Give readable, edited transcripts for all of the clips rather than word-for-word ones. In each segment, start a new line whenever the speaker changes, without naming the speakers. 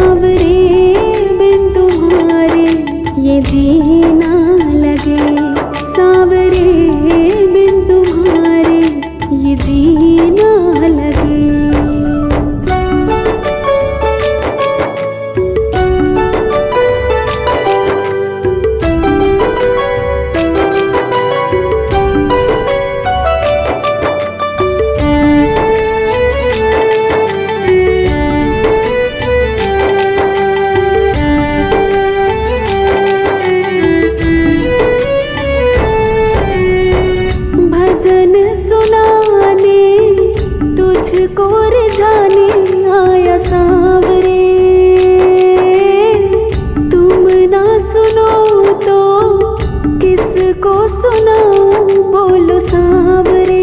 सांवरे बिन तुम्हारे ये जीना लगे, सांवरे बिन तुम्हारे ये जीना लगे। भजन सुनाने तुझको रिझाने आया सांवरे, तुम ना सुनो तो किसको सुनाऊं बोलो सांवरे।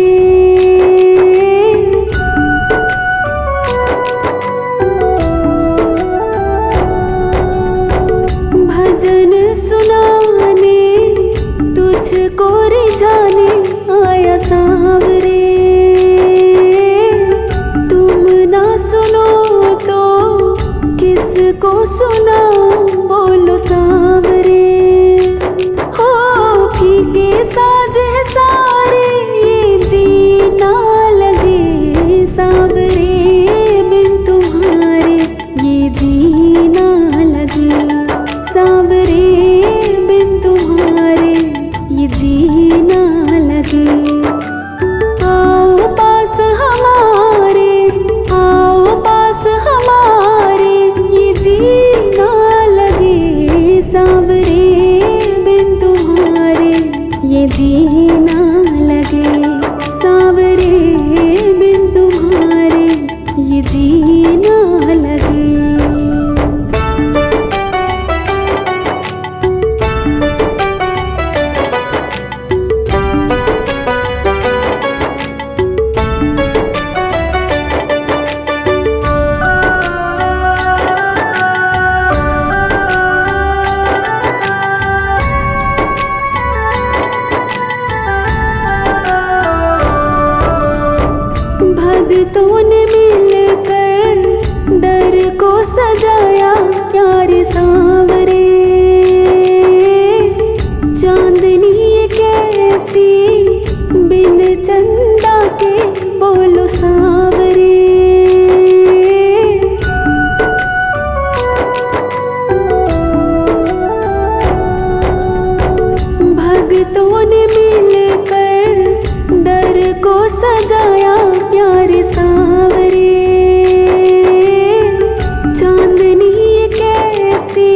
भजन सुनाने तुझको रिझाने आया सांवरे, तुम ना सुनो तो किसको सुनाऊं बोलो सांवरे। हो फीके साज है सारे ये जीना लगे, सांवरे बिन तुम्हारे ये जीना लगे, सांवरे बिन तुम्हारे ये जीना लगे। आओ पास हमारे, आओ पास हमारे ये जीना लगे, सांवरे बिन तुम्हारे ये जीना लगे, सांवरे बिन तुम्हारे ये जीना लगे। भक्तों ने मिलकर दर को सजाया प्यारे सांवरे, चांदनी कैसी बिन चंदा के बोलो सांवरे। भक्तों ने मिलकर दर को सजाया प्यारे सांवरे, चांदनी कैसी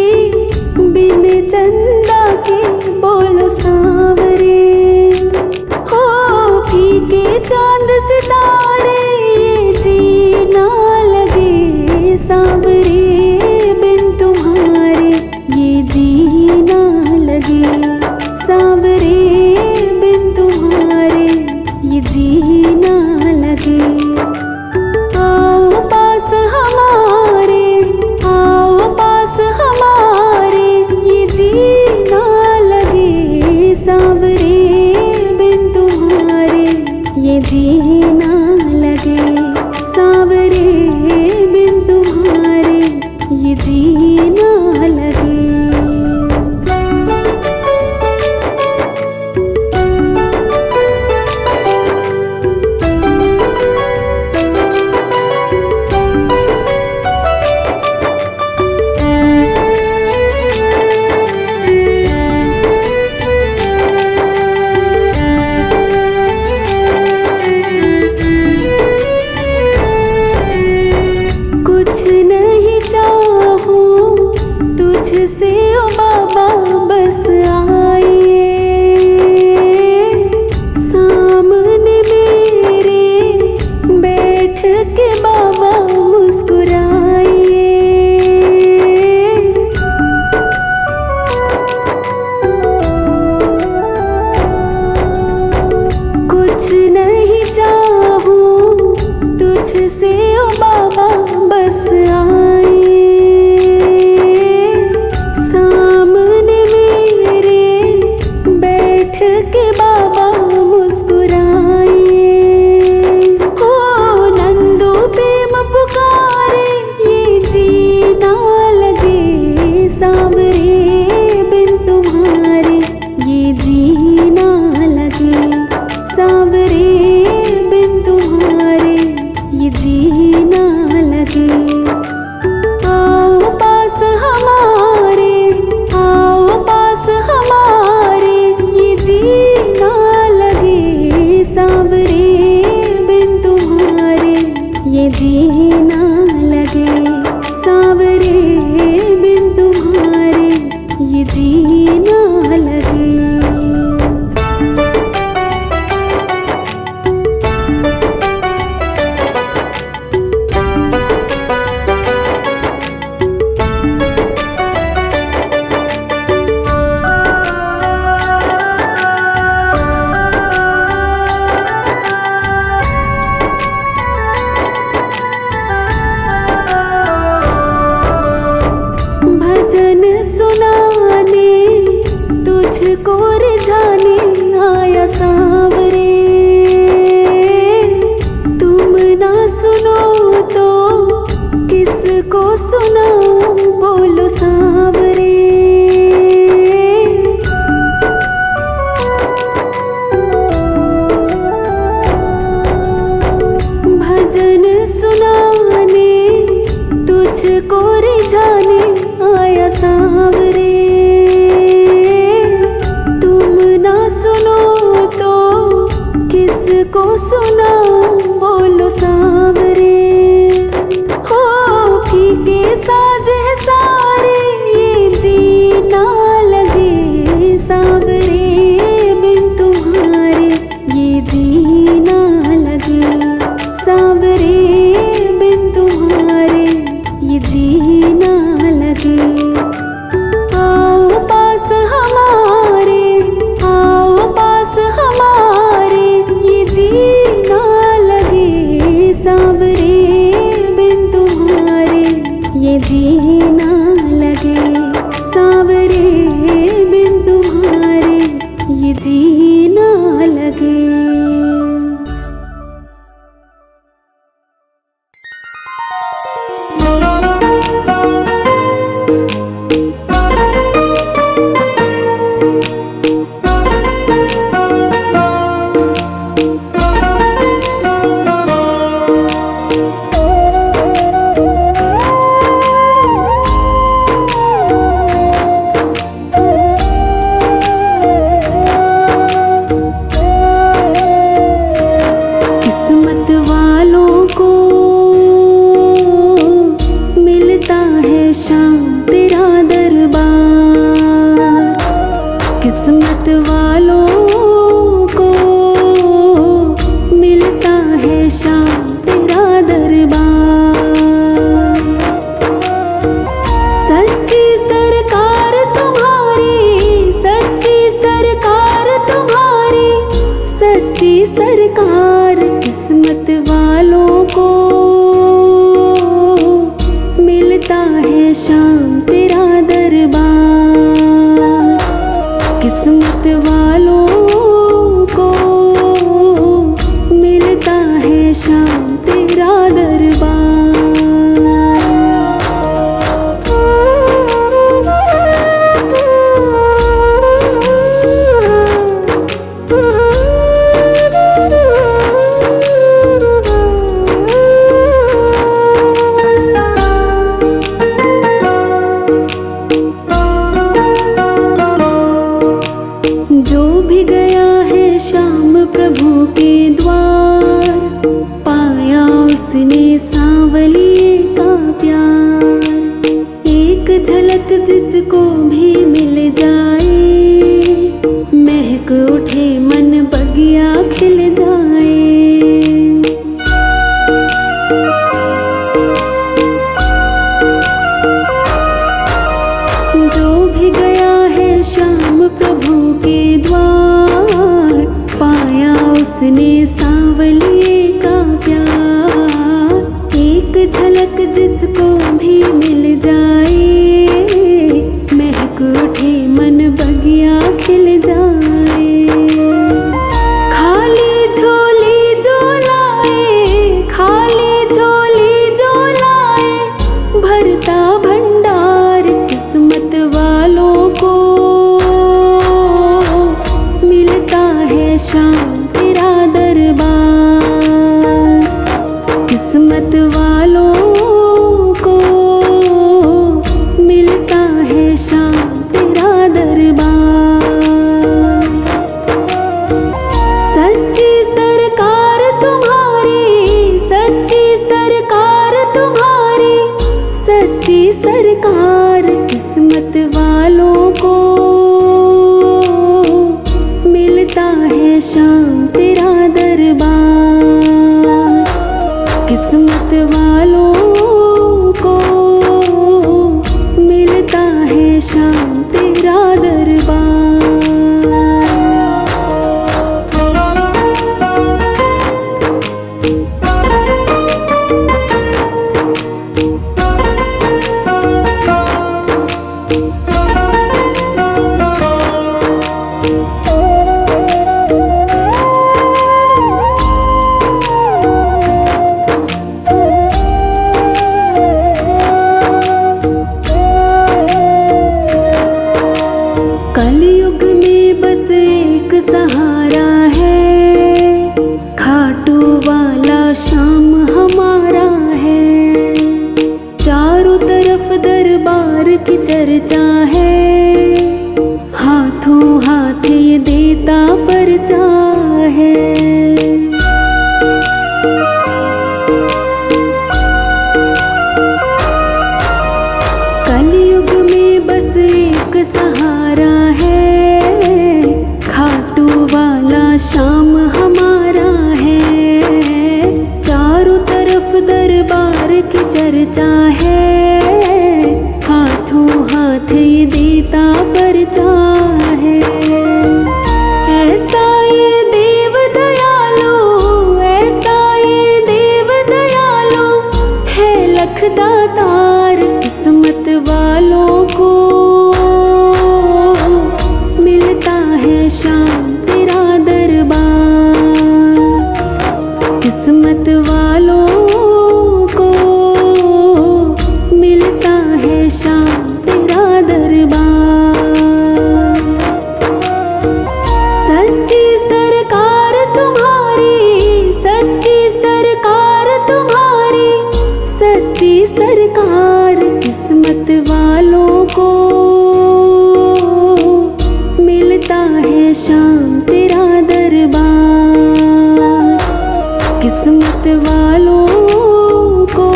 सुनाऊं बोलो सांवरे। भजन सुनाने तुझको रिझाने आया सांवरे। तुम ना सुनो तो किसको सुनाऊं बोलो सांवरे। हो फीके साज है सारे ये जीना लगे सांवरे। बिन तुम्हारे ये जीना लगे सांवरे। बिन तुम्हारे ये जीना लगे। आओ पास हमारे, आओ पास हमारे ये जीना लगे सांवरे। बिन तुम्हारे ये जीना लगे सांवरे। बिन तुम्हारे ये जीना लगे। किस्मत वालों को मिलता है शाम तेरा दरबार। किस्मत वालों को मिलता है शाम तेरा दरबार। सच्ची सरकार तुम्हारी, सच्ची सरकार तुम्हारी, सच्ची सरकार। किस्मत वालों को मिलता है शाम तेरा दरबार। किस्मत वालों को मिलता है शाम तेरा जो भी गया है श्याम प्रभु के द्वार। पाया उसने सांवलिए का प्यार। एक झलक जिसको भी मिल जाए, महक उठे मन बगिया खिल जाए। जो भी गया है श्याम प्रभु के द्वार। पाया उसने सांवलिए का प्यार। एक झलक जिसको भी मिल जाए, महक उठे मन बगिया खिल जाए। खाली झोली जो लाए, खाली झोली जो लाए, भरता भंडार। किस्मत वालों को मिलता है शाम तेरा दरबार। किस्मत वालों को मिलता है शाम तेरा दरबार। सच्ची सरकार तुम्हारी, सच्ची सरकार तुम्हारी, सच्ची सरकार। किस्मत वालों को मिलता है शाम तेरा दरबार। किस्मत वालों को मिलता है शाम तेरा दरबार। दरबार की चर्चा है, हाथों हाथ ये देता परचा है। कलयुग में बस एक सहारा है, खाटू वाला श्याम हमारा है। चारों तरफ दरबार की चर्चा है, हाथों हाथ ये देता परचा है। ऐसा ये देव दयालु, ऐसा ये देव दयालु है लखदातार। किस्मत वालों को मिलता है शाम तेरा दरबार। किस्मत वालों को मिलता है शाम तेरा दरबार। सच्ची सरकार तुम्हारी, सच्ची सरकार तुम्हारी, सच्ची सरकार। किस्मत वालों को मिलता है शाम तेरा दरबार। किस्मत वालों को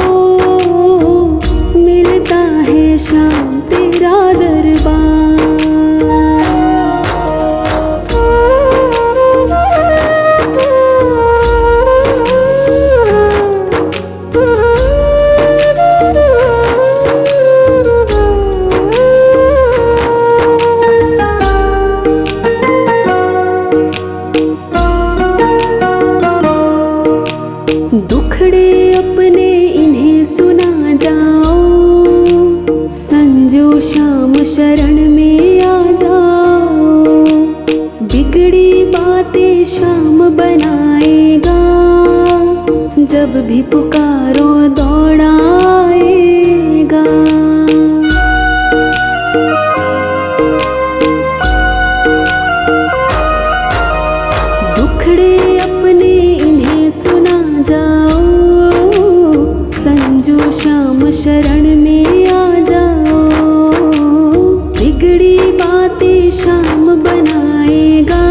मिलता है शाम तेरा दरबार। दुखड़े अपने इन्हें सुना जाओ, संजो श्याम शरण में आ जाओ। बिगड़ी बातें श्याम बनाएगा, जब भी पुकारो दौड़ाएगा। दुखड़े अपने इन्हें सुना जाओ, संजो श्याम शरण में आ जाओ। बिगड़ी बातें श्याम बनाएगा,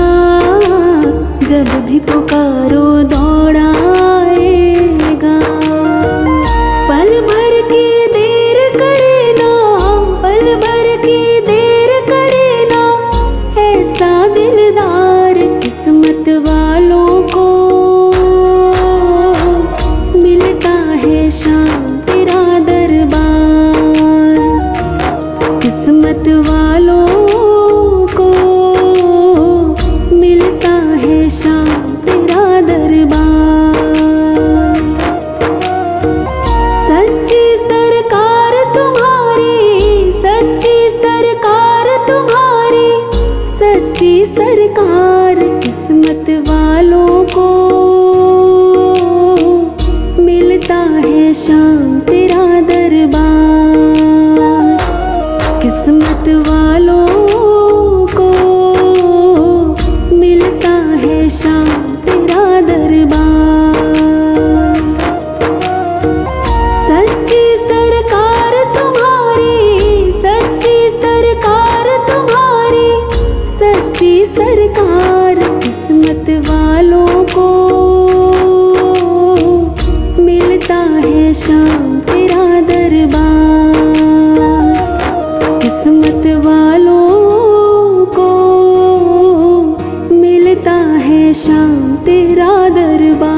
जब भी पुकारो दौड़ाएगा। पल भर की देर करे ना, पल भर की देर करे ना, ऐसा दिलदार। किस्मत वालों को मिलता है शाम तेरा दरबार। किस्मत वालों को मिलता है शाम तेरा दरबार। सच्ची सरकार तुम्हारी, सच्ची सरकार तुम्हारी, सच्ची सरकार। किस्मत वालों को मिलता है शाम तेरा दरबार। किस्मत वालों को मिलता है शाम तेरा दरबार। सच्ची सरकार तुम्हारी, सच्ची सरकार तुम्हारी, सच्ची सरकार। किस्मत वालों को मिलता है शाम तेरा दरबार। किस्मत वालों को मिलता है शाम तेरा दरबार।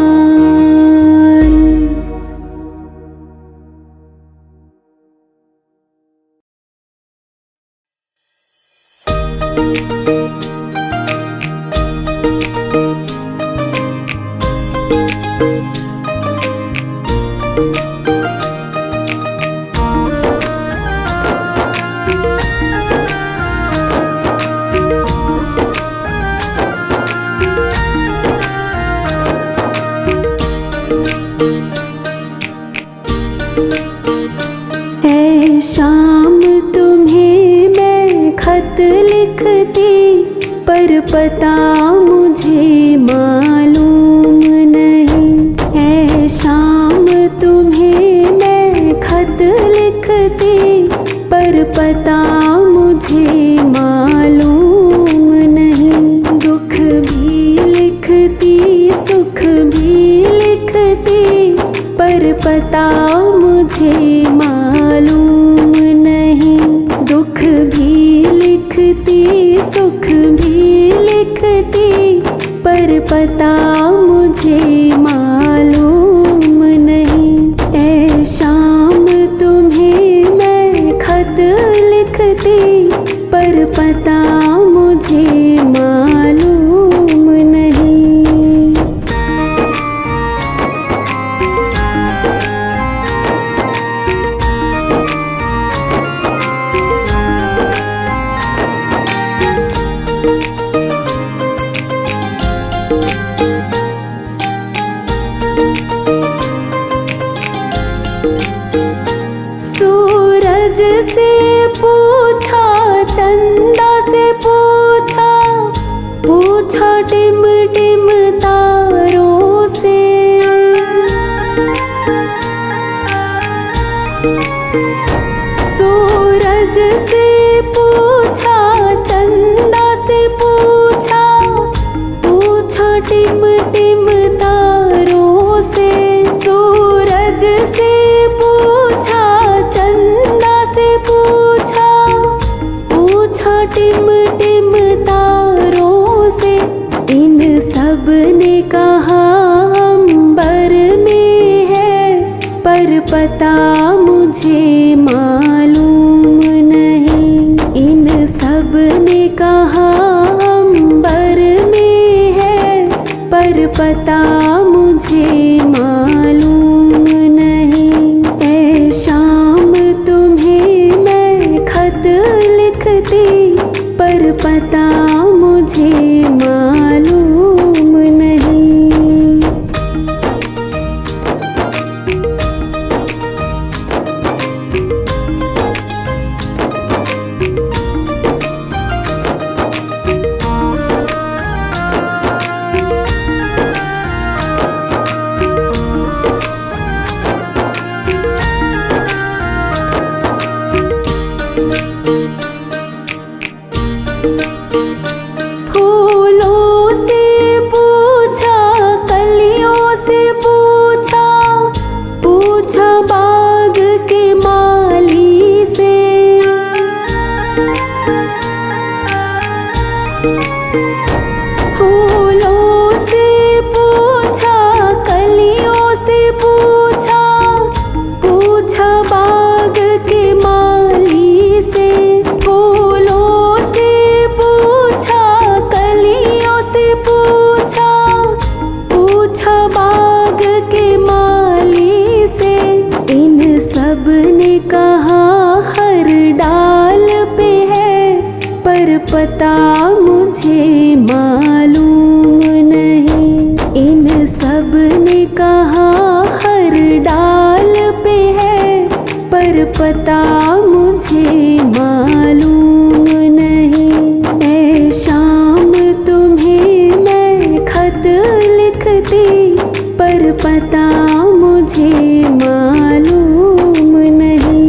पता मुझे मालूम नहीं है शाम तुम्हें मैं खत लिखती, पर पता मुझे मालूम नहीं। दुख भी लिखती सुख भी लिखती, पर पता मुझे मालूम नहीं। दुख भी लिखती सुख भी लिखती, पर पता मुझे मालूम नहीं। ऐ शाम तुम्हें मैं खत लिखती, पर पता मुझे मालूम नहीं। सूरज से पूछा चंदा से पूछा, पूछा टिम टिम तारों से। सूरज से पूछा चंदा से पूछा, पूछा टिम टिम तारों से। सूरज से पूछा चंदा से पूछा, पूछा टिम टिम तारों से। इन सब ने कहा अंबर में है, पर पता मुझे मालूम नहीं। इन सब ने कहा अंबर में है, पर पता मुझे मालूम नहीं। ऐ शाम तुम्हें मैं खत लिखती, पर पता मुझे मालूम नहीं। फूलों से पूछा कलियों से पूछा, पूछा बाग के माली से। फूलों से पूछा कलियों से पूछा, पूछा बाग के माली से। फूलों से पूछा कलियों से पूछा, पूछा बाग के माली से। इन सब ने कहा हर डाल पे है, पर पता मुझे मालूम नहीं। इन सब ने कहा हर डाल पे है, पर पता मुझे मालूम नहीं। ऐ शाम तुम्हें मैं खत लिखती, पर पता मुझे मालूम नहीं।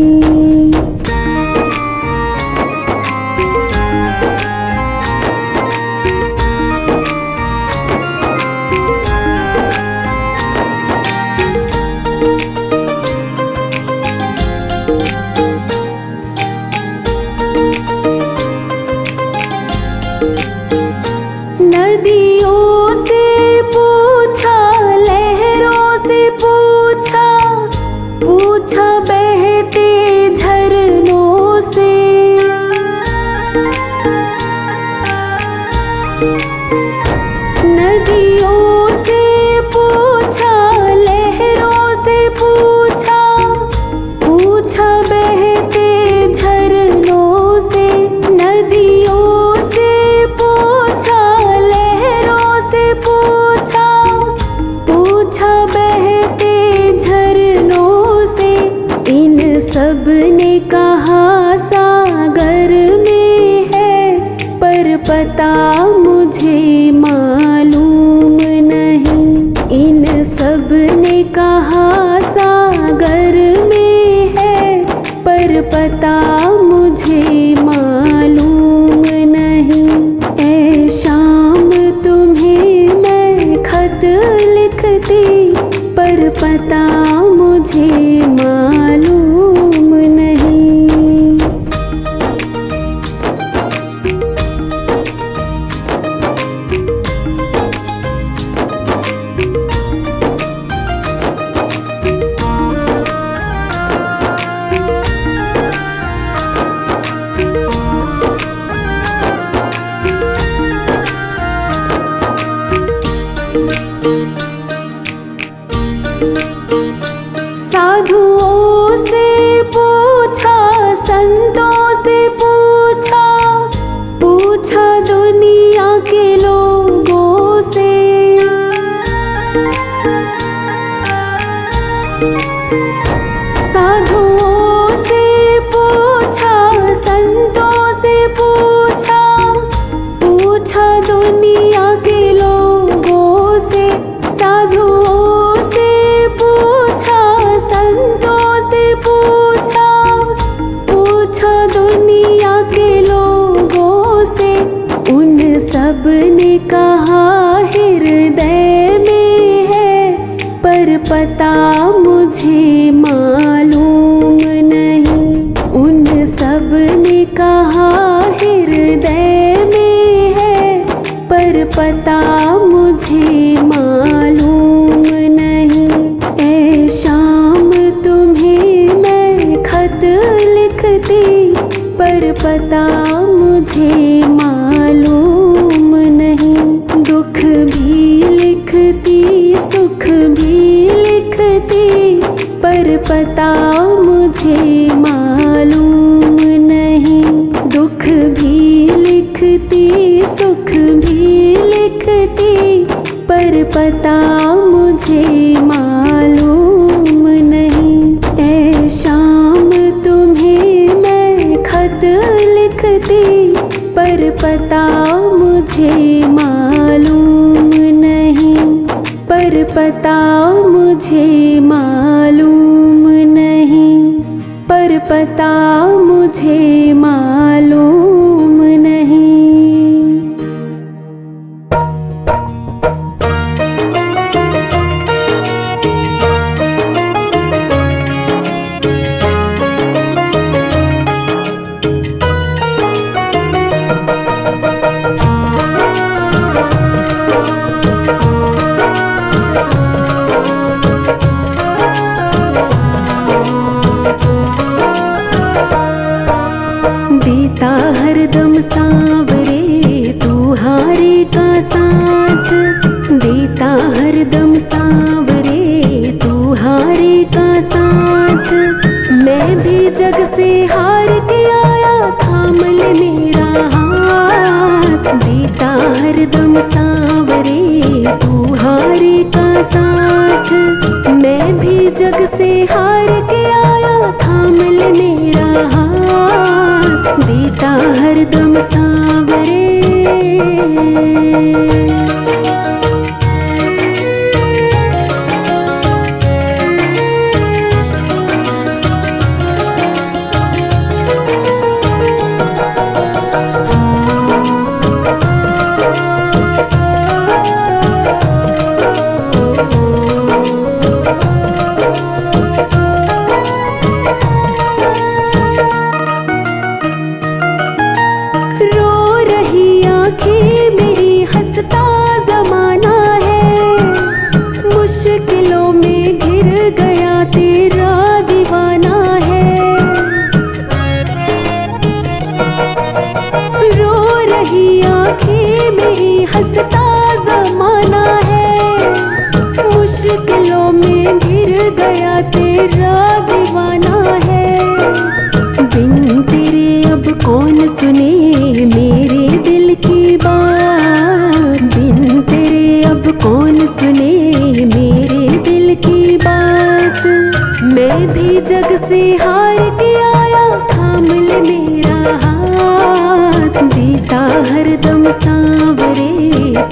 पता मुझे मालूम नहीं। ऐ शाम तुम्हें मैं खत लिखती, पर पता मुझे मालूम नहीं। दुख भी लिखती सुख भी लिखती, पर पता मुझे मालूम नहीं। दुख भी लिखती सुख भी लिखती, पर पता मुझे मालूम नहीं। ऐ शाम तुम्हें मैं खत लिखती, पर पता मुझे मालूम नहीं। पर पता मुझे मालूम नहीं। पर पता मुझे मालूम नहीं। देता हरदम सांवरे तू हारे का साथ। देता हरदम सांवरे तू हारे का साथ। मैं भी जग से हार के आया, थाम ले मेरा हाथ। देता हरदम सांवरे तू हारे का साथ। मैं भी जग से हार के आया, थाम ले मेरा हाथ। देता हरदम सांवरे। मेरी हंसता ज़माना है, मुश्किलों में घिर गया तेरा दीवाना है। रो रही आँखें मेरी हंसता ज़माना है, मुश्किलों में घिर गया तेरा दीवाना है। बिन तेरे अब कौन सुने मेरे दिल की बात। बिन तेरे अब कौन सुने मेरे दिल की बात। मैं भी जग से हार के आया, थाम ले मेरा हाथ। देता हरदम सांवरे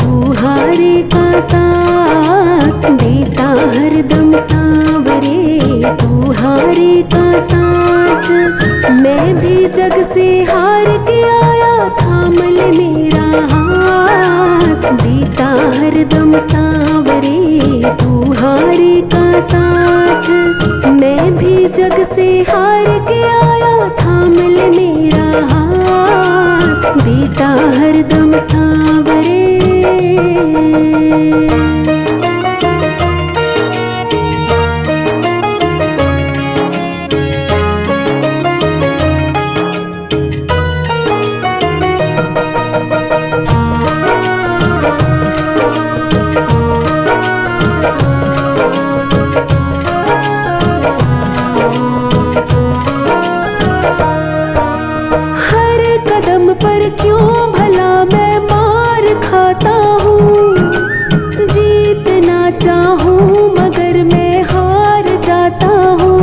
तू हारे का साथ। देता हरदम सांवरे तू हारे का साथ। मैं भी जग से हार के आया, थाम ले मेरा हाथ। देता हरदम सांवरे तू हारे का साथ। मैं भी जग से हार के आया, थाम ले मेरा हाथ। देता हरदम सांवरे। पर क्यों भला मैं मार खाता हूँ। जीतना चाहूँ मगर मैं हार जाता हूँ।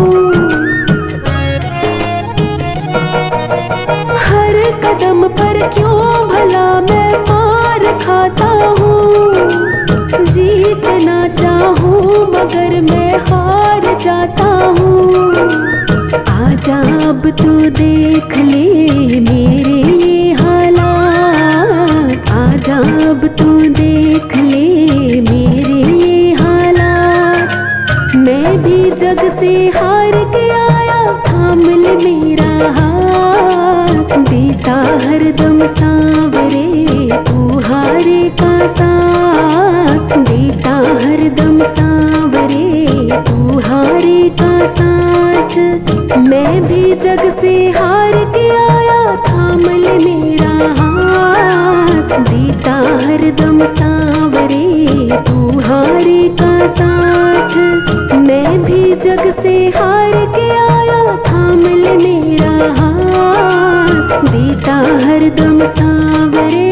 हर कदम पर क्यों भला मैं मार खाता हूँ। जीतना चाहूँ मगर मैं हार जाता हूँ। आजा अब तू देख ले मेरे ये हालात। आजा अब तू देख ले मेरे ये हालात। मैं भी जग से हार के आया, थाम ले मेरा हाथ। देता हरदम सांवरे तू हारे का साथ। देता हरदम सांवरे।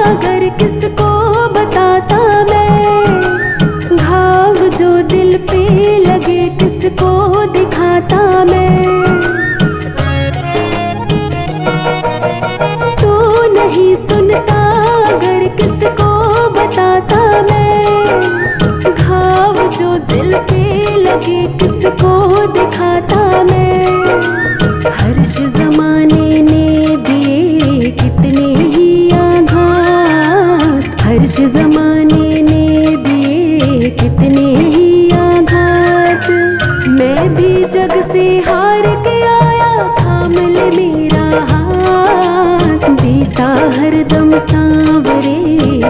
अगर किसको बताता मैं, घाव जो दिल पे लगे किसको दिखाता मैं। तू नहीं सुनता अगर किसको बताता मैं, घाव जो दिल पे लगे किसको दिखाता मैं। हर्ष जमाने ने दिए कितने ही हर्ष जमाने ने दिए कितने ही आघात। मैं भी जग से हार के आया, थाम ले मेरा हाथ। देता हरदम सांवरे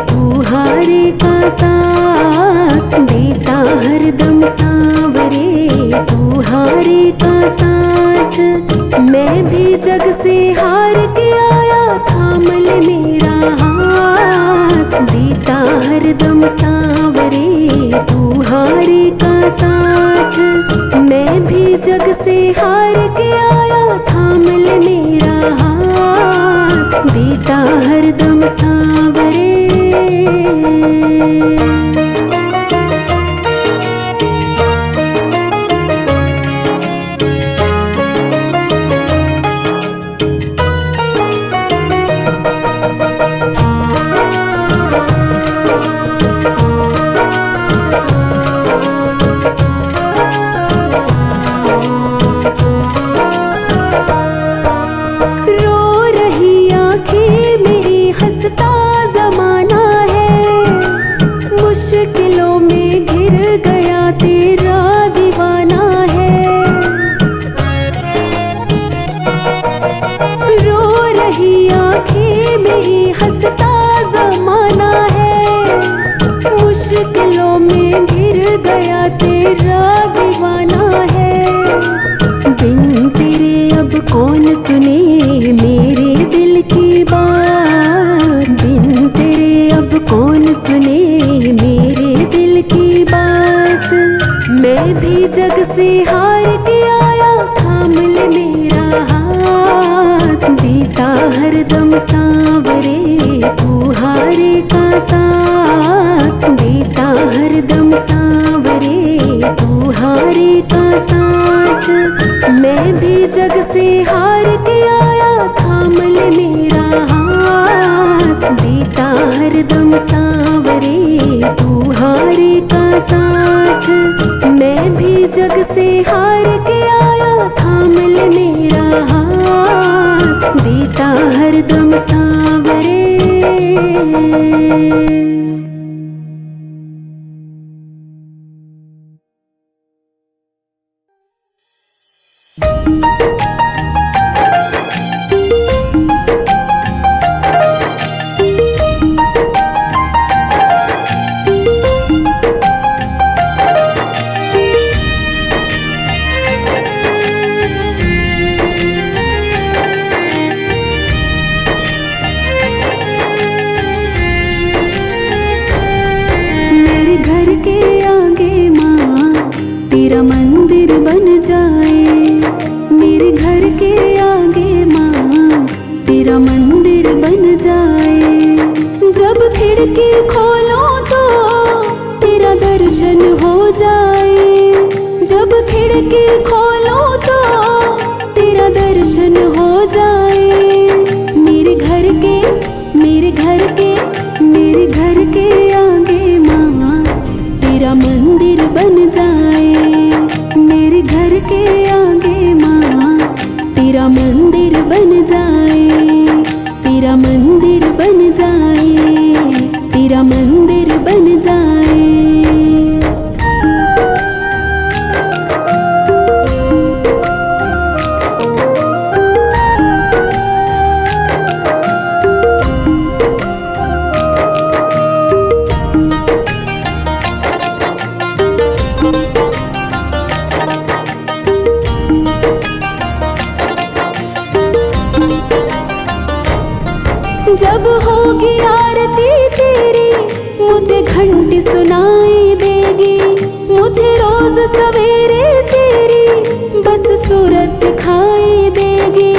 तू हारे का साथ। देता हरदम सांवरे तू हारे का साथ। मैं भी जग से हार के आया, थाम ले मेरा हाथ। देता हरदम सांवरे तू हारे का साथ। मैं भी जग से हार के आया, थाम ले मेरा हाथ। देता हरदम सांवरे। कौन सुने मेरे दिल की बात। बिन तेरे अब कौन सुने मेरे दिल की बात। मैं भी जग से हार के आया, थाम ले मेरा हाथ। देता हरदम सांवरे तू हारे का साथ। देता हरदम सांवरे तू हारे का साथ। मैं भी जग से हार के आया, थाम ले मेरा हाथ। देता हरदम सांवरे तू हारे का साथ। मैं भी जग से हार के आया, थाम ले मेरा हाथ। देता हरदम सांवरे। तेरा मंदिर बन जाए। मेरे घर के आगे माँ तेरा मंदिर बन जाए। जब खिड़की खोलो तो तेरा दर्शन हो जाए। जब खिड़की खोलो तो तेरा दर्शन हो जाए। मेरे घर के मेरे घर के मेरे घर के आगे माँ तेरा मंदिर बन जाए। मेरे घर के आगे माँ तेरा मंदिर बन जाए। तेरा मंदिर बन जाए। तेरा मंदिर बन जाए। जब होगी आरती तेरी मुझे घंटी सुनाई देगी, मुझे रोज सवेरे तेरी बस सूरत दिखाई देगी।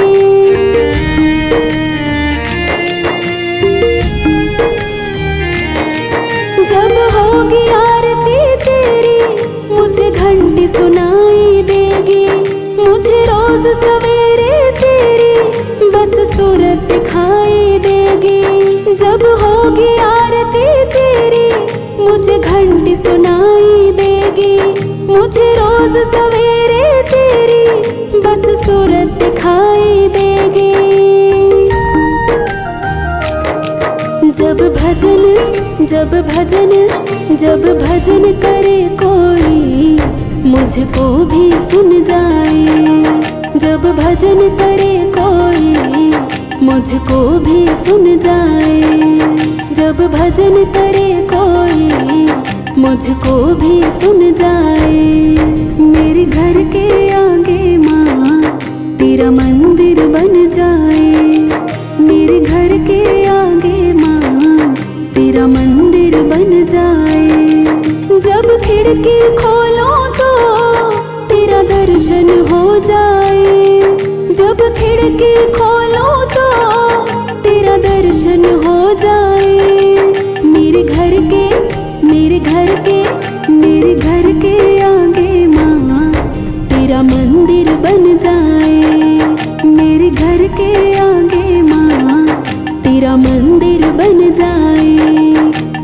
जब होगी आरती तेरी मुझे घंटी सुनाई देगी, मुझे रोज सवेरे तेरी बस सूरत दिखाई देगी। जब होगी आरती तेरी मुझे घंटी सुनाई देगी, मुझे रोज सवेरे तेरी बस सूरत दिखाई देगी। जब भजन जब भजन जब भजन करे कोई मुझको भी सुन जाए, जब भजन करे कोई मुझको भी सुन जाए, जब भजन करे कोई मुझको भी सुन जाए। मेरे घर के आगे माँ तेरा मंदिर बन जाए, मेरे घर के आगे माँ तेरा मंदिर बन जाए। जब खिड़की खोलो तो तेरा दर्शन हो जाए, जब खिड़की खोलो तो तेरा दर्शन हो जाए। मेरे घर के मेरे घर के मेरे घर के आगे माँ तेरा मंदिर बन जाए, मेरे घर के आगे माँ तेरा मंदिर बन जाए,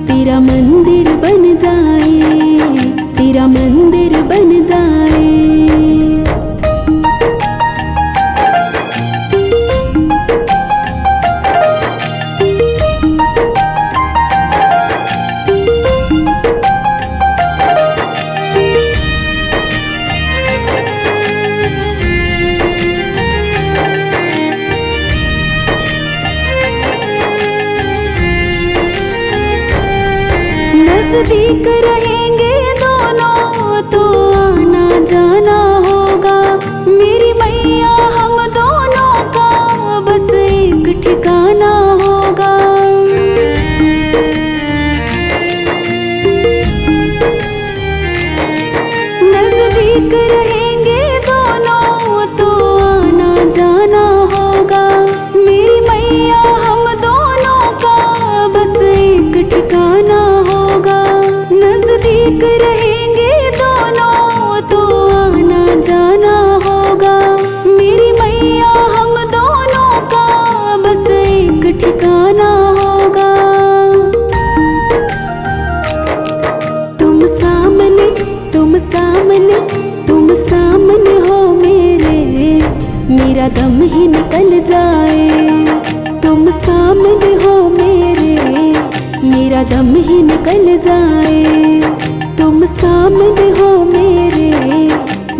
तेरा मंदिर बन जाए, तेरा मंदिर बन जाए। नजदीक रहेंगे दोनों तो आना जाना होगा, मेरी मैया हम दोनों का बस एक ठिकाना होगा। नजदीक रहेंगे दोनों तो आना जाना होगा, मेरी मैया हम दोनों का बस एक ठिकाना होगा। नजदीक रहेंगे दोनों तो आना जाना होगा, मेरी मैया हम दोनों का बस एक ठिकाना होगा। तुम सामने तुम सामने तुम सामने हो मेरे, मेरा दम ही निकल जाए। तुम सामने हो मेरे, मेरा दम ही निकल जाए। तुम सामने हो मेरे,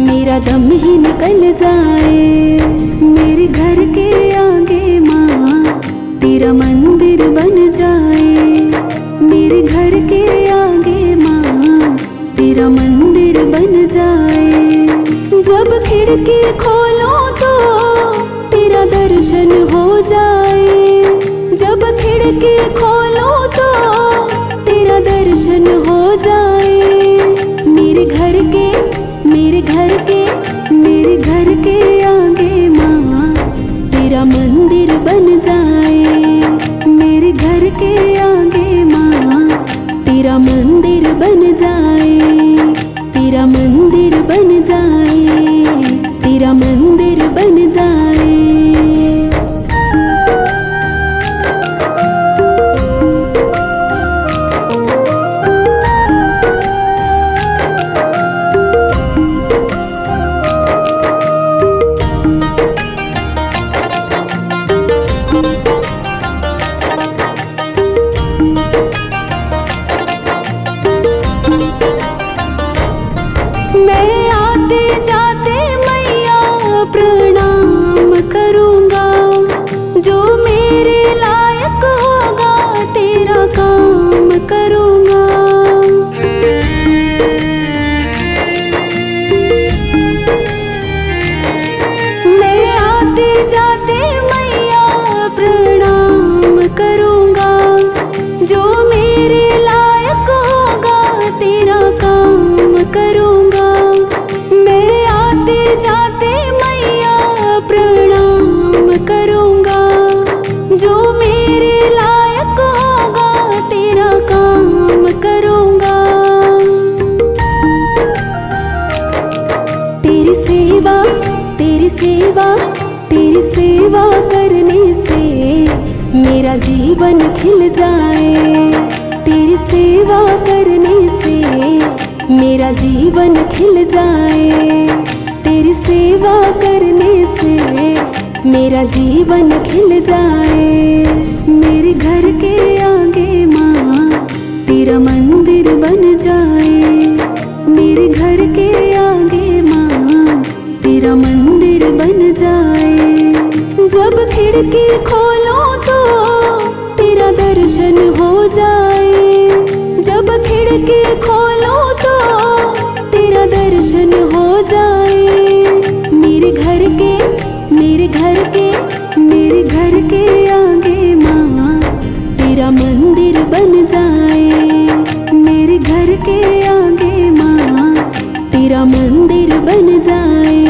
मेरा दम ही निकल जाए। मेरे घर के आगे माँ तेरा मंदिर बन जाए, मेरे घर के आगे माँ तेरा मंदिर बन जाए। जब खिड़की खोलो तो तेरा दर्शन हो जाए, जब खिड़की खोलो तो तेरा दर्शन हो जाए। मेरे घर के मेरे घर के मेरे घर के आगे माँ तेरा मंदिर बन जाए, मेरे घर के आगे माँ तेरा मंदिर बन जाए, तेरा मंदिर बन जाए, तेरा मंदिर बन जाए। मैं आते जाते मैया प्रणाम मेरा जीवन खिल जाए। तेरी सेवा करने से मेरा जीवन खिल जाए। तेरी सेवा करने से मेरा जीवन खिल जाए। मेरे घर के आगे माँ तेरा मंदिर बन जाए। मेरे घर के आगे माँ तेरा मंदिर बन जाए। जब खिड़की खोलो तो तेरा दर्शन हो जाए। जब खिड़की खोलो तो तेरा दर्शन हो जाए। मेरे घर के मेरे घर के मेरे घर के आगे माँ तेरा मंदिर बन जाए। मेरे घर के आगे माँ तेरा मंदिर बन जाए।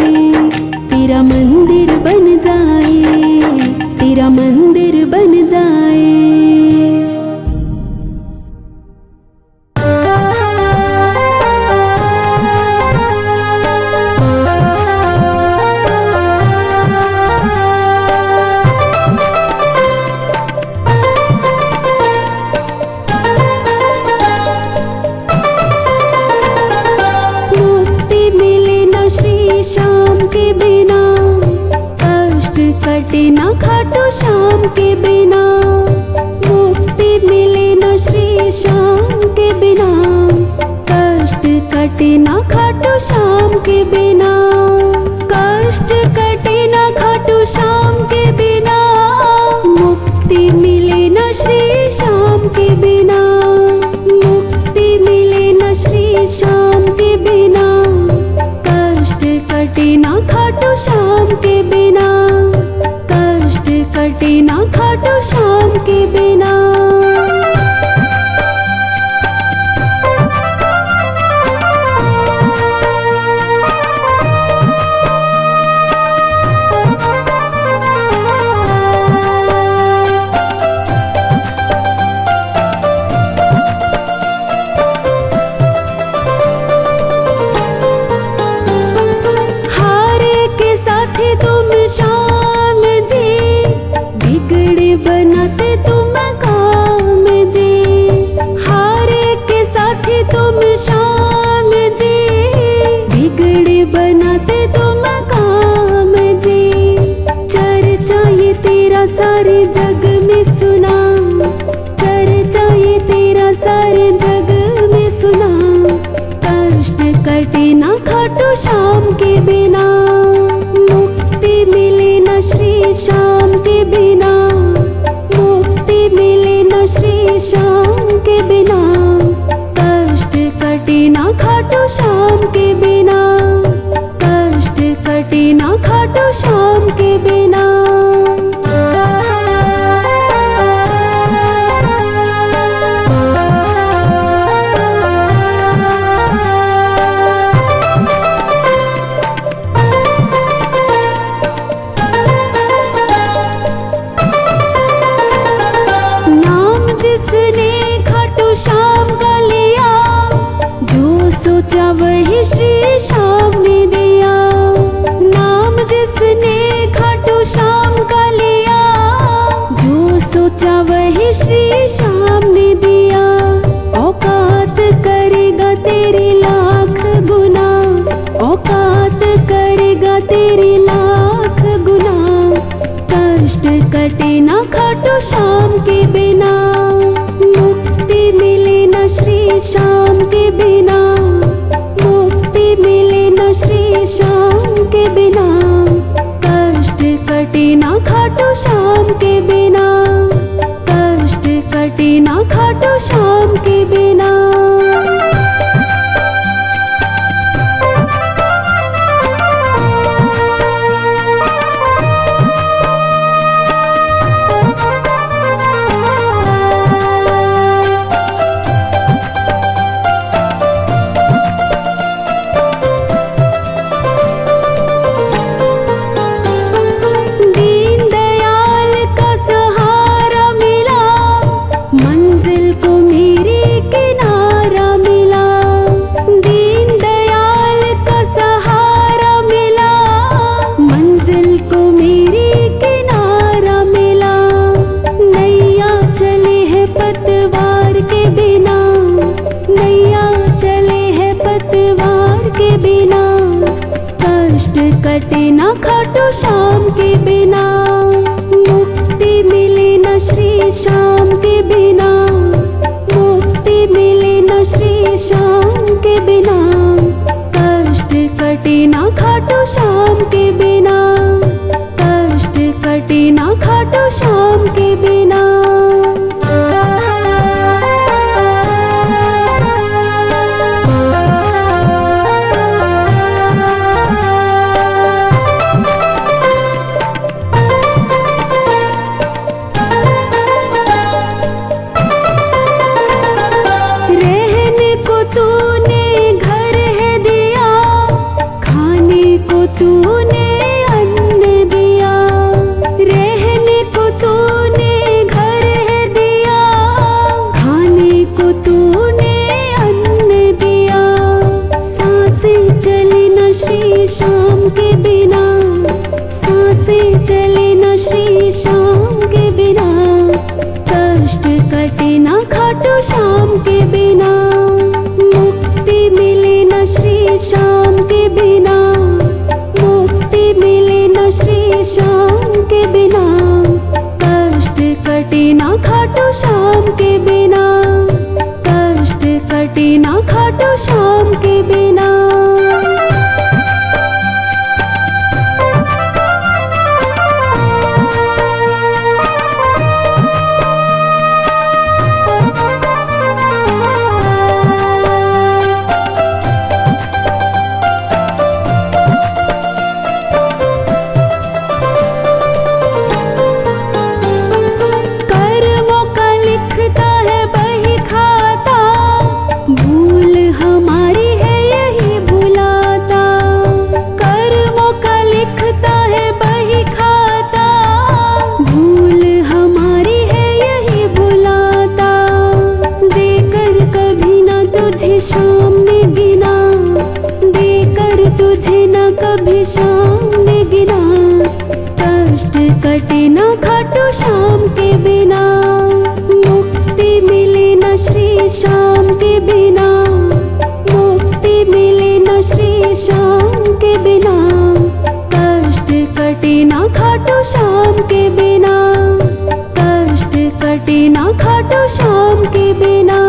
तेरा मंदिर बन जाए। तेरा मंदिर बन जाए। कटे ना खाटू श्याम के बिना। मुक्ति मिले ना श्री श्याम के बिना। कष्ट कटे ना खाटू श्याम के बिना। कष्ट कटे ना खाटू श्याम के बिना। मुक्ति मिले ना श्री श्याम के बिना। मुक्ति मिले ना श्री श्याम के बिना। कष्ट कटे ना खाटू श्याम के बिना। कटे ना खाटू श्याम के बिना। हारे के साथी तुम श्याम जी, बनाते तुम काम जी। हारे के साथी तुम श्याम जी, बिगड़े बनाते तुम काम जी। चर्चा ये तेरा सारे जग में सुना। चर्चा ये तेरा सारे जग में सुना। कष्ट कटे ना खाटू श्याम के बिना। मुक्ति मिले ना श्री श्याम के बिना। मिले न श्री श्याम के बिना। कष्ट कटे ना खाटू श्याम के बिना। कष्ट कटे ना खाटू श्याम के बिना। जिसने खाटू श्याम का लिया, जो सोचा वही श्री श्याम ने दिया। नाम जिसने खाटू श्याम का लिया, जो सोचा वही श्री श्याम ने दिया। औकात करेगा तेरी लाख गुना। औकात करेगा तेरी लाख गुना। कष्ट कटे ना खाटू श्याम के बिना। मुक्ति मिले ना श्री श्याम के बिना। मुक्ति मिले ना श्री श्याम के बिना। कष्ट कटे ना खाटू श्याम के बिना। कष्ट कटे ना खाटू श्याम के बिना। दीन दयाल का सहारा मिला। मंजिल को खाटू श्याम के बिना। रहने को तूने घर है दिया, खाने को तूने अन्न दिया। रहने को तूने घर है दिया, खाने को तूने अन्न दिया। सांसें चले न श्री श्याम के बिना, सांसें चले न श्री श्याम के बिना। कष्ट कटे न खाटू श्याम के बिना, मुक्ति मिले न श्री श्याम के बिना, मुक्ति मिले न श्री श्याम के बिना। कष्ट कटे न खाटू श्याम के बिना, कष्ट कटे न खाटू श्याम के बिना। कर्मों का लिखता है बही खाता, भूल हमारी है यही भुलाता। कर्मों का लिखता है बही खाता, भूल हमारी है यही भुलाता। देकर कभी न तुझे श्याम ने गिना, देकर तुझे न कभी श्याम ने गिना। कष्ट कटे न खाटू श्याम के बिना, मुक्ति मिले न श्री श्याम के बिना, मुक्ति मिले न श्री श्याम के बिना। कष्ट कटे न खाटू श्याम के बिना, कष्ट कटे न खाटू श्याम के बिना।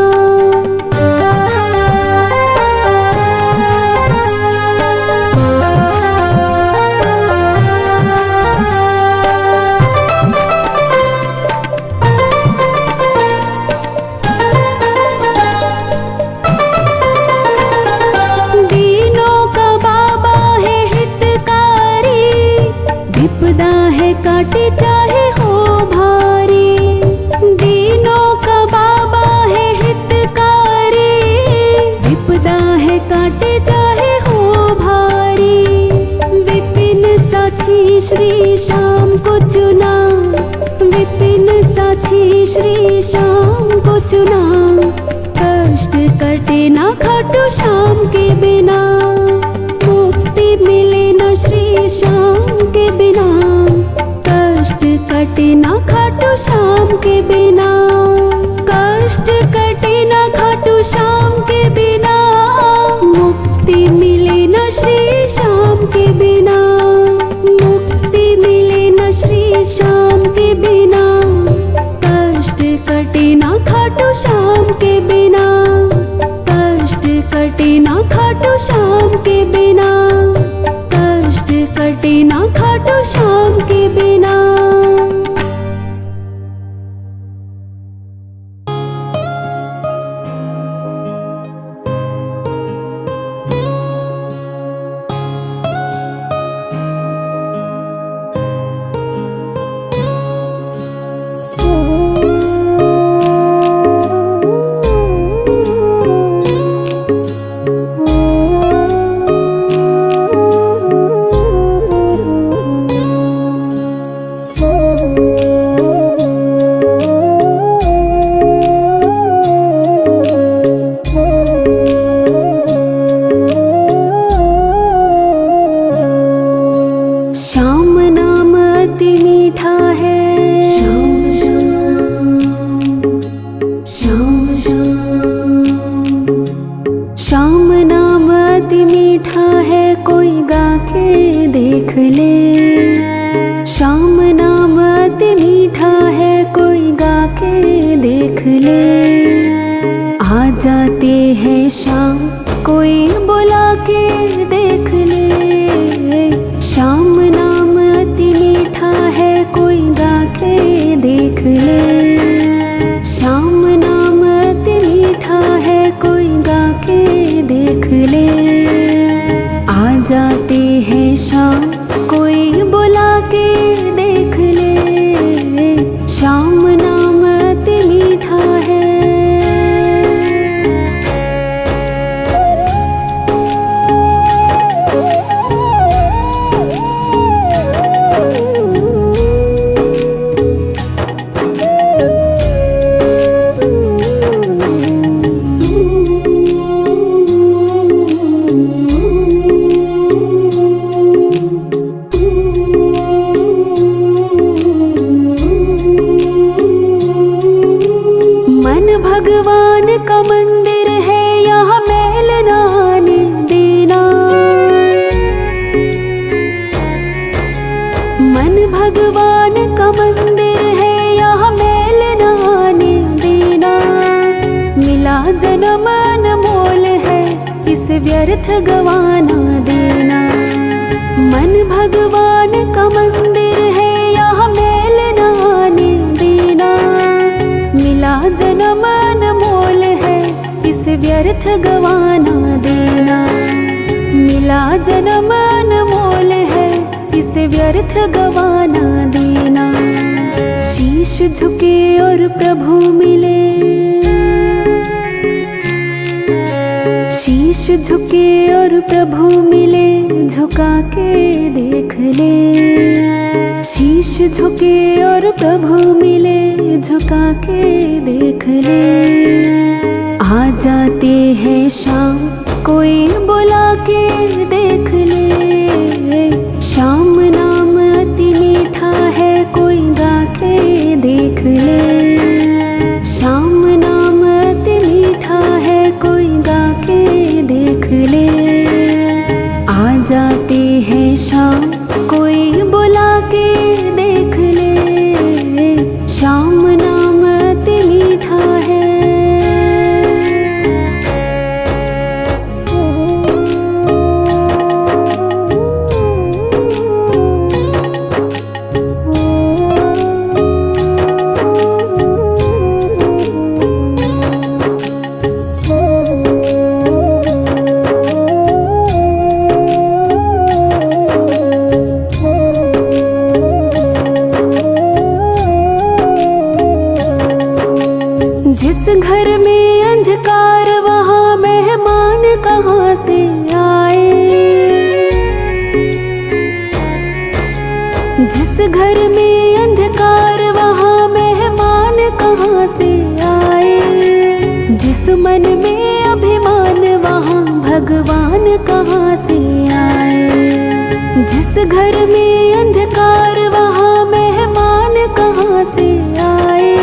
दीनों का बाबा है हितकारी, विपदा है काटे चाहे हो भारी। दीनों का बाबा है हितकारी, विपदा है काटे चाहे हो भारी। विपिन साथी श्री श्याम को चुना, विपिन साथी श्री श्याम को चुना। कष्ट कटे न खाटू श्याम के बिना, मुक्ति मिले न श्री श्याम के बिना। कष्ट कटे न खाटू श्याम के बिना, कष्ट कटे न खाटू श्याम के बिना। मुक्ति मिले न श्री श्याम के बिना, मुक्ति मिले न श्री श्याम के बिना। कष्ट कटे न खाटू श्याम के बिना, कष्ट कटे न खाटू श्याम के बिना, कष्ट कटे न खाटू श्याम के बिना।
आ जाते हैं शाम, कोई बुला के देख ले। शाम नाम अति मीठा है, कोई गा ले। श्याम नाम अति मीठा है, कोई गा के देख ले। आ जाते हैं शाम, कोई बुला के देख ले। श्याम नाम अति मीठा है। भगवान का मंदिर है, यहाँ मैल न आने देना। मन भगवान का मंदिर है, यहाँ मैल न आने देना। मिला जन्म अनमोल है, इसे व्यर्थ गवाना देना। मन भगवान का मंदिर है, यहाँ मैल न आने देना। मिला जन्म अनमोल है, इसे व्यर्थ गवाना देना। मिला जन्म अनमोल है, इसे व्यर्थ गवाना देना। शीश झुके और प्रभु मिले। शीश झुके और प्रभु मिले, झुका के देख ले। शीश झुके और प्रभु मिले, झुका के देख ले। आ जाते हैं शाम, कोई बुला के देख ले। श्याम नाम अति मीठा है, कोई गा के देख ले। श्याम नाम अति मीठा है, कोई गा के देख ले। आ जाते हैं शाम, कोई बुला के देख ले। श्याम नाम अति मीठा है। जिस घर में अंधकार, वहाँ मेहमान कहाँ से आए। जिस घर में अंधकार, वहाँ मेहमान कहाँ से आए। जिस मन में अभिमान, वहाँ भगवान कहाँ से आए। जिस घर में अंधकार, वहाँ मेहमान कहाँ से आए।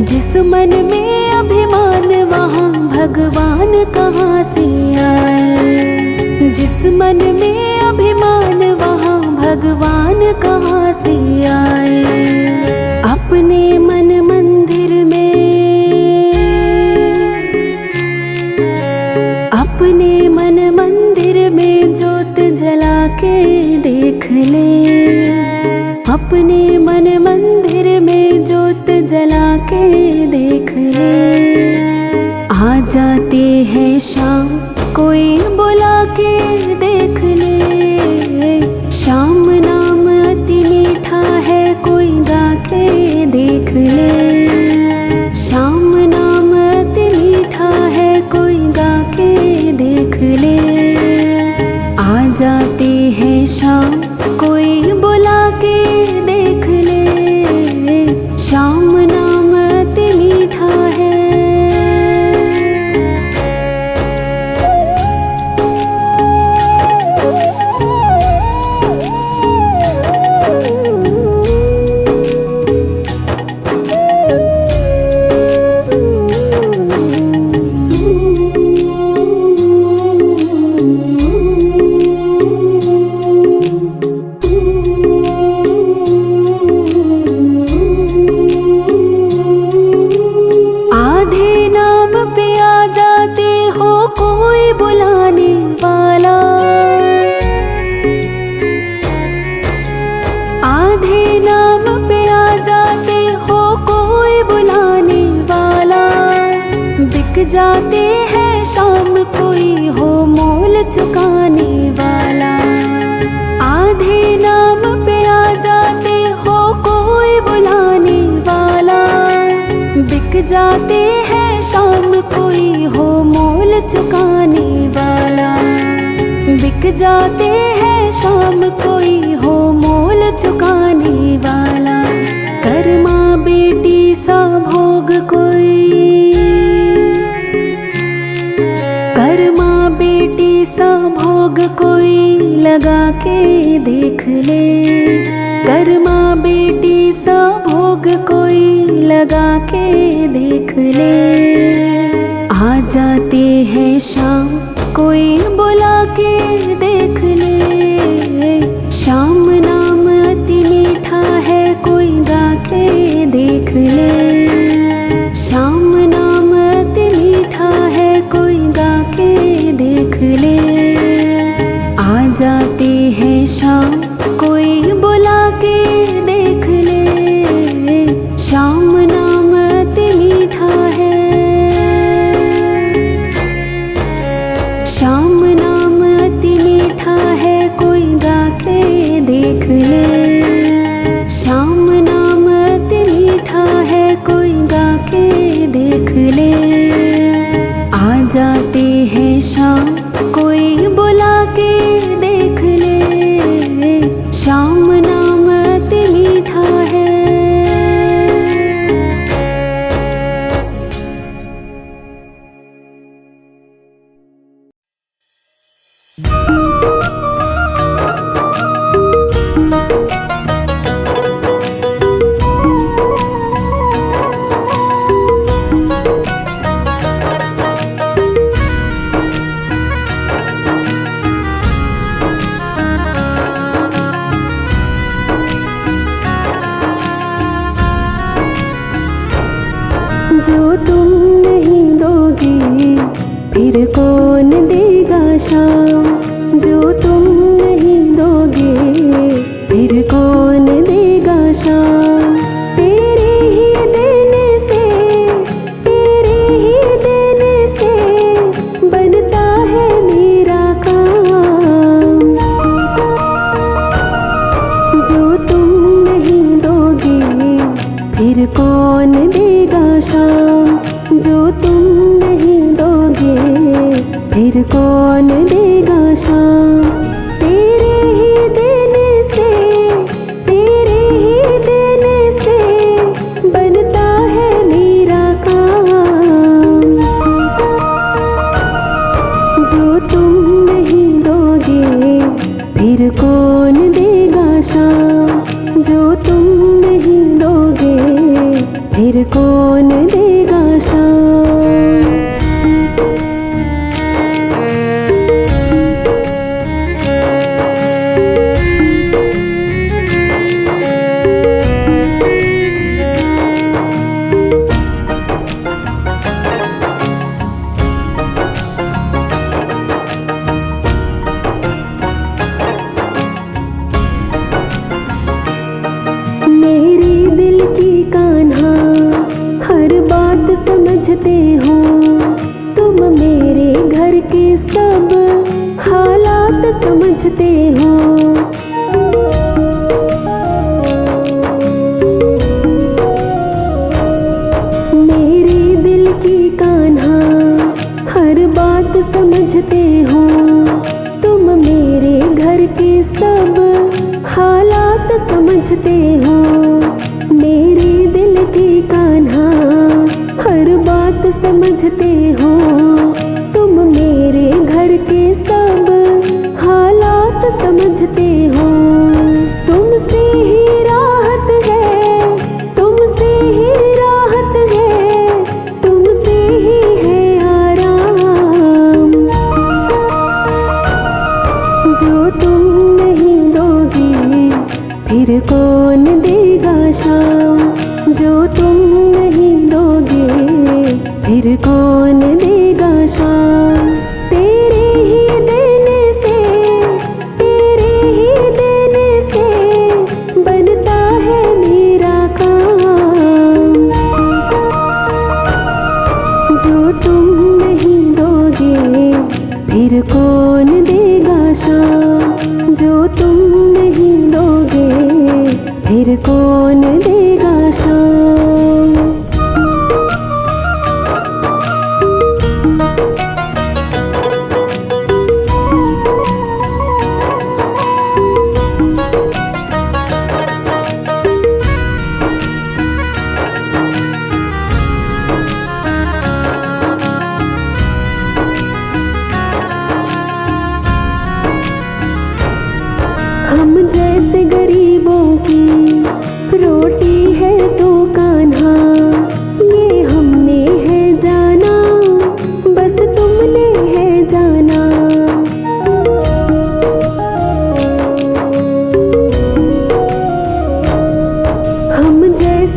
जिस मन में अभिमान, वहाँ भगवान कहाँ से आए। जिस मन में अभिमान, वहाँ भगवान कहाँ से आए। अपने मन मंदिर में, अपने मन मंदिर में जोत जला के देख ले। अपने मन मंदिर में जोत जला के देख ले। आ जाते हैं शाम, कोई बुला के देख ले। श्याम नाम अति मीठा है, कोई गा के देख ले। श्याम नाम अति मीठा है, कोई गा के देख ले। आ जाते हैं शाम, कोई बुला के देख ले। श्याम नाम अति मीठा है। जाते हैं शाम, कोई हो मोल चुकाने वाला। कर्मा बेटी सा भोग कोई, कर्मा बेटी सा भोग कोई लगा के देख ले। कर्मा बेटी सा भोग कोई लगा के देख ले। आ जाते हैं शाम, कोई बुला के देख ले। शाम नाम अति मीठा है, कोई गा के देख ले। शाम नाम अति मीठा है, कोई गा के देख ले। आ जाते हैं शाम, कोई बुला के देख ले। शाम नाम अति मीठा है, शाम नाम अति मीठा है, कोई गा के देख ले। शाम नाम अति मीठा है, कोई गा के देख ले। आ जाते हैं शाम, कोई बुला के देख ले। शाम नाम अति मीठा है। जो तुम नहीं दोगे फिर कौन देगा शाम। जो तुम नहीं दोगे फिर कौन देगा शाम। तेरे ही देने से, तेरे ही देने से बनता है मेरा काम। जो तुम नहीं दोगे फिर कौन देगा शाम। जो तुम नहीं दोगे फिर कौन देगा शाम। तेरे ही देने से, तेरे ही देने से बनता है मेरा काम। जो तुम नहीं दोगे फिर कौन देगा शाम। जो तुम नहीं दोगे फिर कौन देगा शाम। मेरे दिल की कान्हा हर बात समझते हो। तुम मेरे घर के सब हालात समझते हो। मेरे दिल की कान्हा हर बात समझते हो। तुम मेरे घर के सब हालात समझते हो। मेरे दिल की कान्हा हर बात समझते हो। तुम मेरे घर के सब हालात समझते हो। तुमसे ही राहत है, तुमसे ही राहत है, तुमसे ही है आराम। जो तुम नहीं दोगे फिर कौन देगा शाम। जो तुम नहीं दोगे फिर कौन देगा शाम। तेरे ही देने से, तेरे ही देने से बनता है मेरा काम। जो तुम नहीं दोगे फिर कौन देगा शाम। जो तुम नहीं दोगे फिर कौन देगा शाम।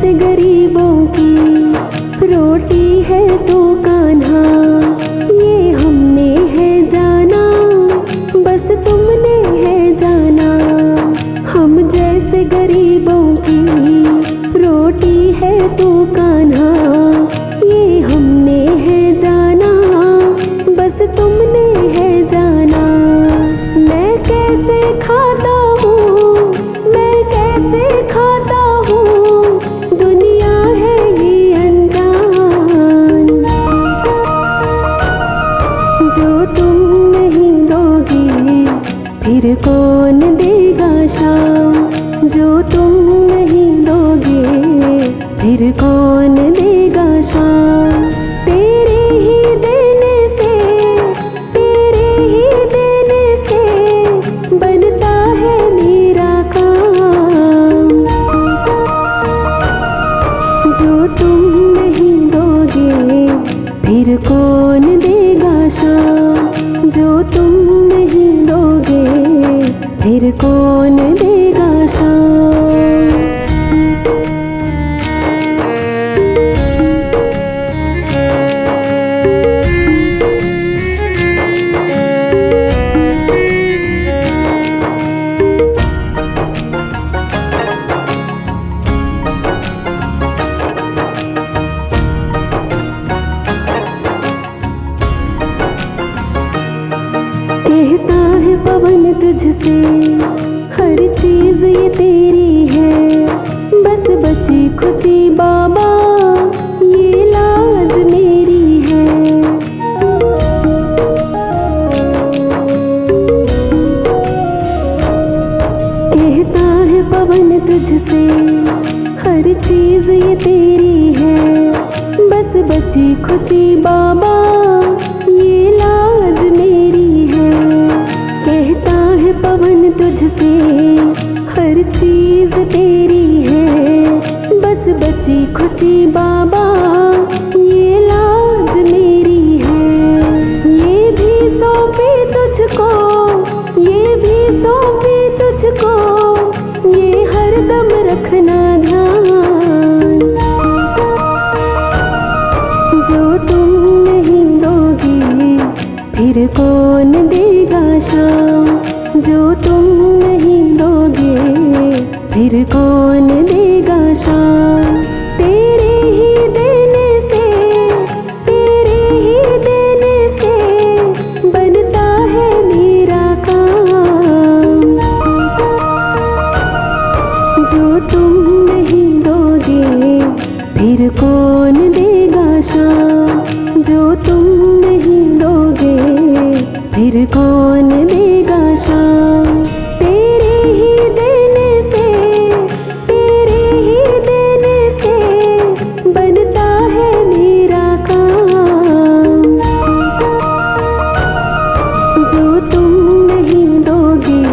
जैसे गरीबों की रोटी है तो कान्हा, ये हमने है जाना, बस तुमने है जाना। हम जैसे गरीबों की रोटी है तो कान्हा, ये हमने है जाना, बस तुमने है जाना। मैं कैसे खाता हूँ, मैं कैसे खाता हूँ, दुनिया है ये अनजान। जो तुम नहीं दोगे फिर कौन देगा शाम, जो तुम नहीं दोगे फिर कौन देगा शाम। तेरे ही देने से, तेरे ही देने से बनता है मेरा काम। जो तुम नहीं दोगे फिर कौन देगा शाम, जो तुम नहीं दोगे फिर कौन देगा शाम। कहता है पवन तुझसे हर चीज ये तेरी है, बस बची खुशी बाबा ये लाज मेरी है। कहता है पवन तुझसे हर चीज ये तेरी है, बस बची खुशी बाबा ये लाज मेरी है। कहता है पवन तुझसे हर चीज तेरी है, बस बची खुशी बाबा ये लाज मेरी है। ये भी सौंपी तुझको, ये भी सौंपी तुझको, ये हरदम रखना ध्यान। जो तुम नहीं दोगे फिर कौन देगा शाम, जो तुम नहीं दोगे फिर कौन देगा शाम। तेरे ही देने से, तेरे ही देने से बनता है मेरा काम। जो तुम नहीं दोगे फिर कौन देगा शाम, जो तुम नहीं दोगे फिर कौन देगा शाम। तेरे ही देने से, तेरे ही देने से बनता है मेरा काम। जो तुम नहीं दोगे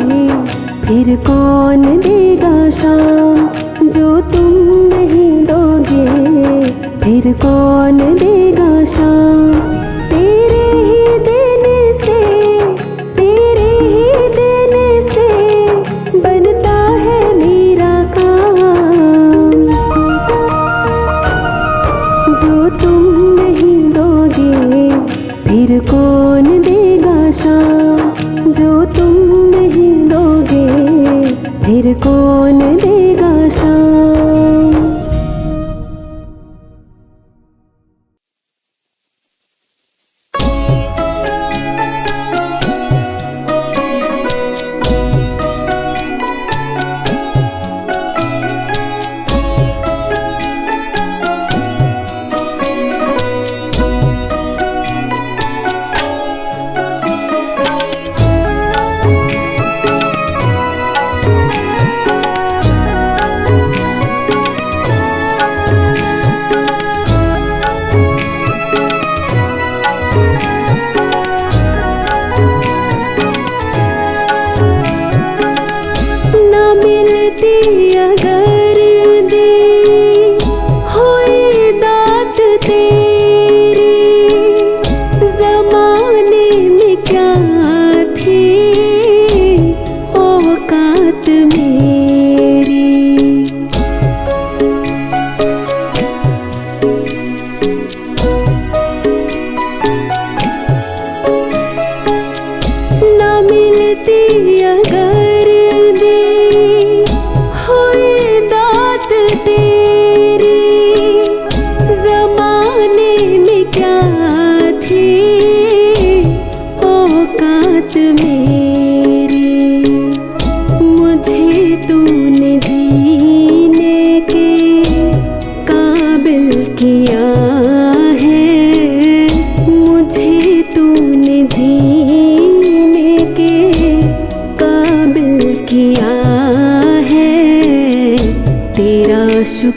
फिर कौन देगा शाम, जो तुम नहीं दोगे फिर कौन देगा शाम। तेरे ही देने से, तेरे ही देने से बनता है मेरा काम। जो तुम नहीं दोगे फिर कौन देगा शाम, जो तुम नहीं दोगे फिर कौन देगा शाम।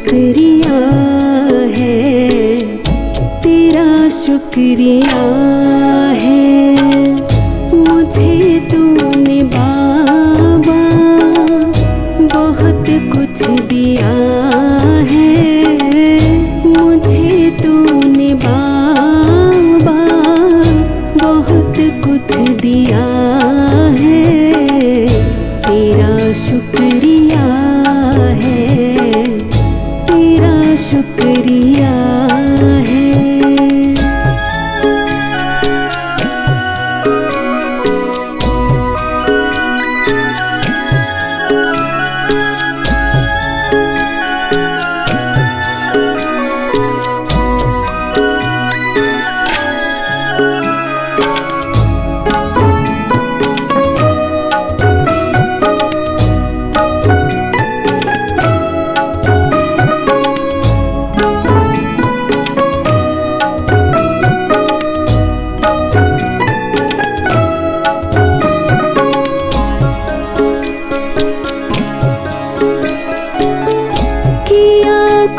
शुक्रिया है, तेरा शुक्रिया है। मुझे तूने बाबा बहुत कुछ दिया है, मुझे तूने बाबा बहुत कुछ दिया है, तेरा शुक्रिया है, तेरा शुक्रिया है।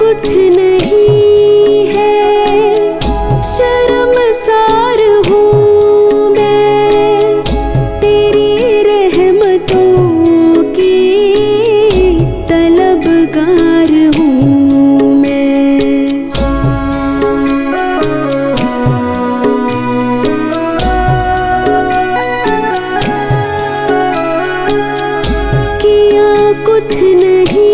कुछ नहीं है, शर्मसार हूँ मैं, तेरी रहमतों की तलबगार हूँ मैं। किया कुछ नहीं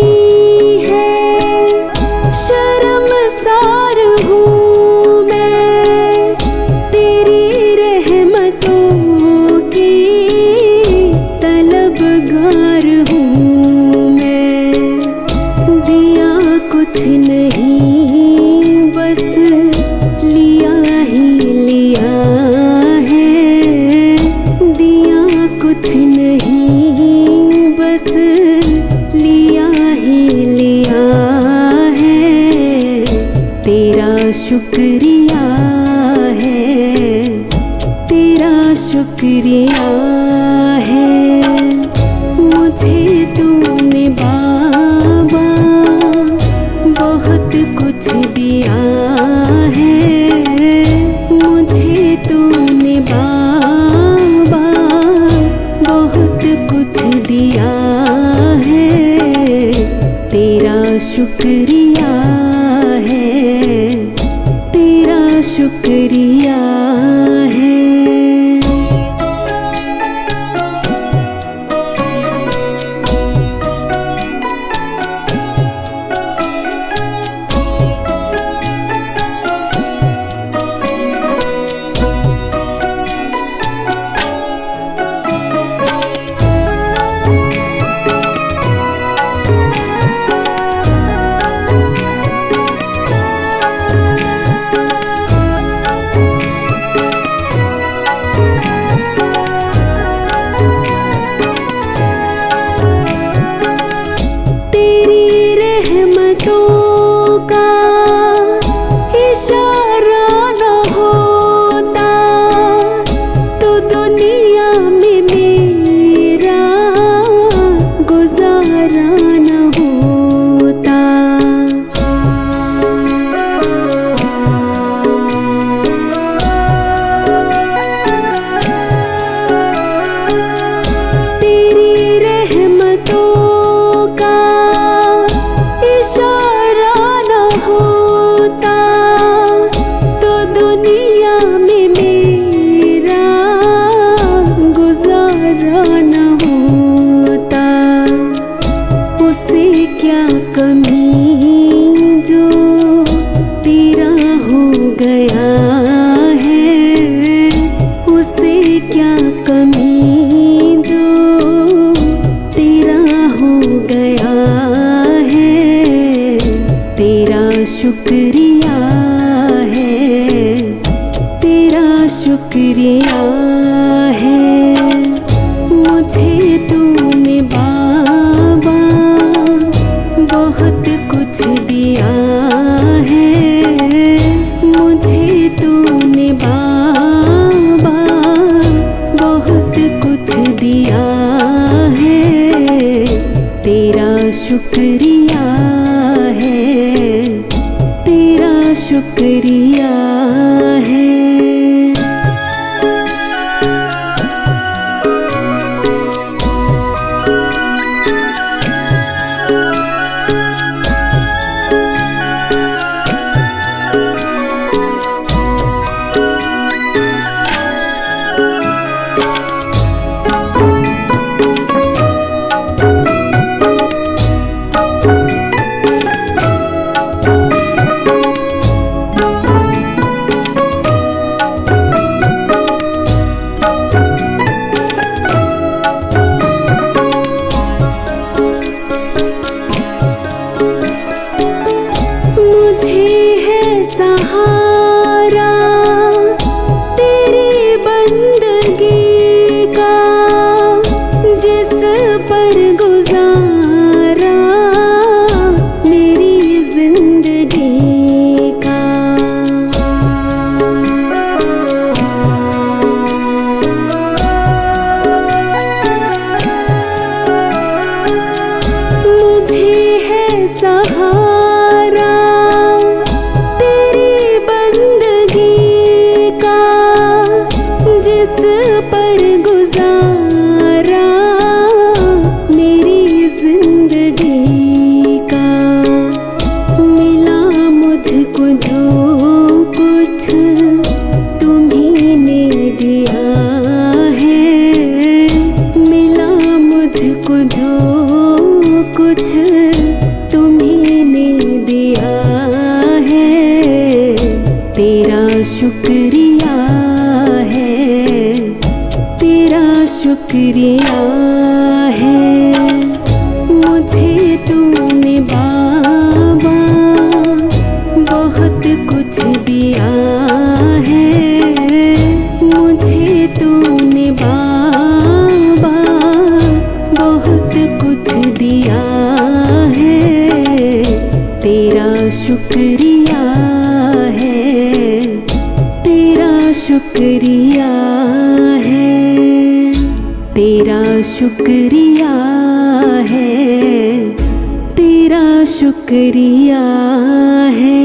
शर्मसार हूँ मैं, तेरी रहमतों की तलबगार हूँ मैं। दिया कुछ नहीं बस लिया ही लिया है, दिया कुछ नहीं बस लिया ही लिया है, तेरा शुक्रिया है, तेरा शुक्रिया है। मुझे तूने बाबा बहुत कुछ दिया है, मुझे तूने बाबा बहुत कुछ दिया है, तेरा शुक्रिया है, तेरा शुक्रिया है। शुक्रिया है, तेरा शुक्रिया है। मुझे तूने बाबा बहुत कुछ दिया है, मुझे तूने बाबा बहुत कुछ दिया है, तेरा शुक्रिया है, शुक्रिया है। सहारा तेरी बंदगी का, जिस पर गुजारा मेरी जिंदगी का। मुझे है सहारा जिस पर गुजारा मेरी जिंदगी का। मिला मुझको जो कुछ तुम्ही ने दिया है, मिला मुझको जो कुछ तुम्ही ने दिया है, तेरा शुक्रिया है, तेरा शुक्रिया है। मुझे तूने बाबा बहुत कुछ दिया है, मुझे तूने बाबा बहुत कुछ दिया है, तेरा शुक्रिया है, तेरा शुक्रिया है, तेरा शुक्रिया है, तेरा शुक्रिया है।